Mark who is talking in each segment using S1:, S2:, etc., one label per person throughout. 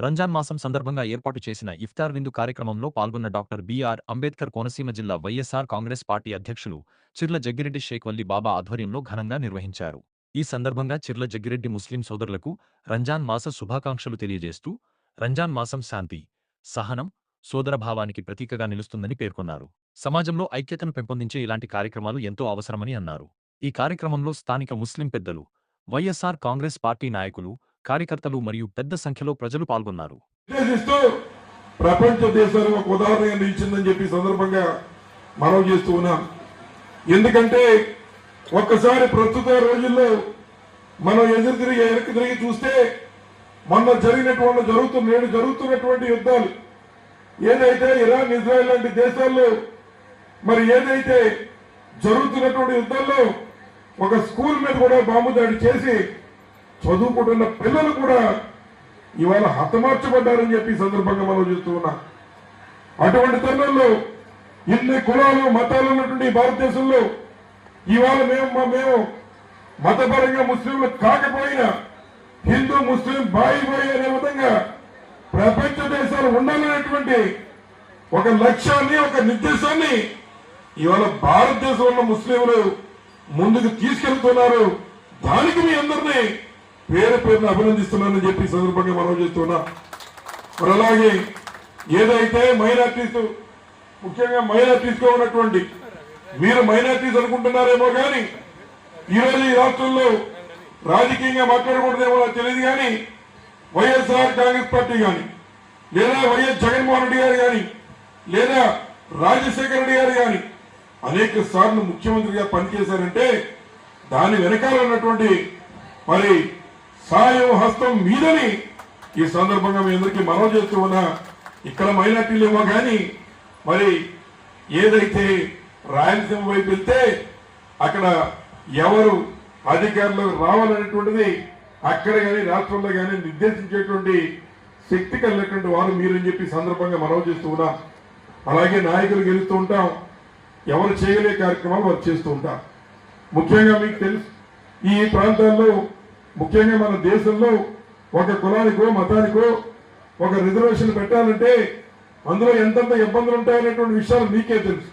S1: రంజాన్ మాసం సందర్భంగా ఏర్పాటు చేసిన ఇఫ్తార్ విందు కార్యక్రమంలో పాల్గొన్న డాక్టర్ బిఆర్ అంబేద్కర్ కోనసీమ జిల్లా వైఎస్ఆర్ కాంగ్రెస్ పార్టీ అధ్యక్షులు చిర్ల జగ్గిరెడ్డి షేక్ వల్లి బాబా ఆధ్వర్యంలో ఘనంగా నిర్వహించారు. ఈ సందర్భంగా చిర్ల జగ్గిరెడ్డి ముస్లిం సోదరులకు రంజాన్ మాస శుభాకాంక్షలు తెలియజేస్తూ రంజాన్ మాసం శాంతి, సహనం, సోదరభావానికి ప్రతీకగా నిలుస్తుందని పేర్కొన్నారు. సమాజంలో ఐక్యతను పెంపొందించే ఇలాంటి కార్యక్రమాలు ఎంతో అవసరమని అన్నారు. ఈ కార్యక్రమంలో స్థానిక ముస్లిం పెద్దలు, వైఎస్ఆర్ కాంగ్రెస్ పార్టీ నాయకులు, కార్యకర్తలు మరియు పెద్ద సంఖ్యలో ప్రజలు పాల్గొన్నారు.
S2: ప్రపంచ దేశాలకు ఒక ఉదాహరణగా నిలిచిందని చెప్పి సందర్భంగా మనం చేస్తూ ఉన్నాం. ఎందుకంటే ఒక్కసారి ప్రస్తుత రోజుల్లో మనం వెనక్కి తిరిగి చూస్తే మొన్న నేడు జరుగుతున్నటువంటి యుద్ధాలు ఏదైతే ఇరాన్, ఇజ్రాయెల్ లాంటి దేశాల్లో మరి ఏదైతే జరుగుతున్నటువంటి యుద్ధాల్లో ఒక స్కూల్ మీద కూడా బాంబు దాడి చేసి చదువుకుంటున్న పిల్లలు కూడా ఇవాళ హతమార్చబడ్డారని చెప్పి సందర్భంగా మనం చూస్తూ ఉన్నాం. అటువంటి తరుణంలో ఇన్ని కులాలు, మతాలు ఉన్నటువంటి భారతదేశంలో ఇవాళ మేము మతపరంగా ముస్లింలు కాకపోయినా హిందూ ముస్లిం బాయి అనే విధంగా ప్రపంచ దేశాలు ఉండాలనేటువంటి ఒక లక్ష్యాన్ని, ఒక నిర్దేశాన్ని ఇవాళ భారతదేశంలో ముస్లింలు ముందుకు తీసుకెళ్తున్నారు. దానికి మీ అందరినీ పేరును అభినందిస్తున్నానని చెప్పి సందర్భంగా మనం చేస్తున్నా. మరి అలాగే ఏదైతే మైనార్టీస్, ముఖ్యంగా మైనార్టీస్ గా ఉన్నటువంటి మీరు మైనార్టీస్ అనుకుంటున్నారేమో కానీ ఈరోజు ఈ రాష్ట్రంలో రాజకీయంగా మాట్లాడకూడదేమో తెలియదు కానీ వైఎస్ఆర్ కాంగ్రెస్ పార్టీ కానీ లేదా వైఎస్ జగన్మోహన్ రెడ్డి గారు కానీ లేదా రాజశేఖర రెడ్డి గారు కానీ అనేక సార్లు ముఖ్యమంత్రిగా పనిచేశారంటే దాని వెనకాల ఉన్నటువంటి మరి సాయం హస్తం మీదని ఈ సందర్భంగా మీ అందరికీ మనవి చేస్తూ ఉన్నా. ఇక్కడ మైనార్టీలు ఏమో కానీ మరి ఏదైతే రాయలసీమ వైపు వెళ్తే అక్కడ ఎవరు అధికారులు రావాలనేటువంటిది అక్కడ కానీ రాష్ట్రంలో కానీ నిర్దేశించేటువంటి శక్తి కలిగినటువంటి వారు మీరని చెప్పి సందర్భంగా మనవి చేస్తూ ఉన్నాం. అలాగే నాయకులు గెలుస్తూ ఉంటాం, ఎవరు చేయగలిగే కార్యక్రమాలు వారు చేస్తూ ఉంటారు. ముఖ్యంగా మీకు తెలుసు ఈ ప్రాంతాల్లో, ముఖ్యంగా మన దేశంలో ఒక కులానికో మతానికో ఒక రిజర్వేషన్ పెట్టాలంటే అందులో ఎంతంత ఇబ్బందులు ఉంటాయనేటువంటి విషయాలు మీకే తెలుసు.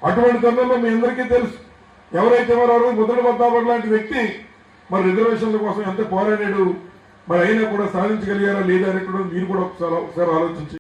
S2: అటువంటి తరుణంలో మీ అందరికీ తెలుసు ఎవరైతే వారు ముద్రల పద్మావతి లాంటి వ్యక్తి మరి రిజర్వేషన్ల కోసం ఎంత పోరాడాడు, మరి అయినా కూడా సాధించగలిగారా లేదా అనేటువంటి మీరు కూడా ఒకసారి ఆలోచించి